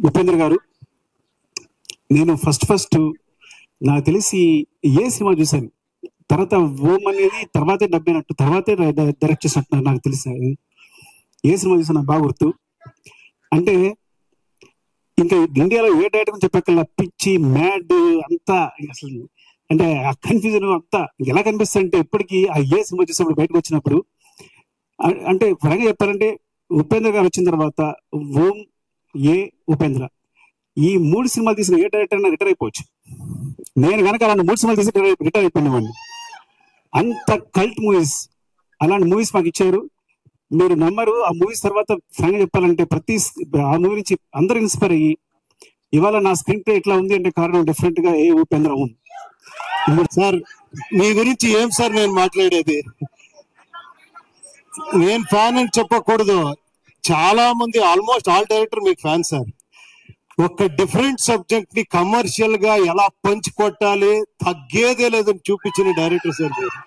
ఉపేంద్ర గారు, నేను ఫస్ట్ నాకు తెలిసి ఏ సినిమా చూశాను, తర్వాత ఓం అనేది తర్వాతే డబ్బినట్టు తర్వాతే డైరెక్ట్ చేసినట్టు నాకు తెలిసి ఏ సినిమా చూసినా బాగా గుర్తు. అంటే ఇంకా ఇండియాలో ఏ డైరెక్టర్ చెప్పక్కల పిచ్చి మ్యాడ్ అంతా అసలు, అంటే ఆ కన్ఫ్యూజన్ అంతా ఎలా కనిపిస్తుంది అంటే ఇప్పటికీ ఆ ఏ సినిమా చూసినప్పుడు బయటకు వచ్చినప్పుడు, అంటే త్వరగా చెప్పాలంటే ఉపేంద్ర గారు వచ్చిన తర్వాత ఓం, ఏ, ఉపేంద్ర ఈ 3 సినిమాలు తీసిన ఏ డైరెక్టర్ అయినా రిటైర్ అయిపోవచ్చు. నేను కనుక అలాంటి 3 సినిమాలు తీసి రిటైర్ అయిపోయినామండి. అంత కల్ట్ మూవీస్, అలాంటి మూవీస్ మాకు ఇచ్చారు. మీరు నమ్మరు, ఆ మూవీస్ తర్వాత ఫ్రాంక్గా చెప్పాలంటే ఆ మూవీ నుంచి అందరూ ఇన్స్పైర్ అయ్యి ఇవాళ నా స్క్రీన్ ప్లే ఎట్లా ఉంది అంటే కారణం డెఫినెట్ గా ఏ ఉపేంద్ర ఓం. సార్ మీ గురించి ఏం సార్ నేను మాట్లాడేది, నేను ఫ్యాన్ అని చెప్పకూడదు. చాలా మంది ఆల్మోస్ట్ ఆల్ డైరెక్టర్ మీకు ఫ్యాన్ సార్. ఒక డిఫరెంట్ సబ్జెక్ట్ ని కమర్షియల్ గా ఎలా పంచి కొట్టాలి, తగ్గేదే లేదని చూపించిన డైరెక్టర్ సార్ మీరు.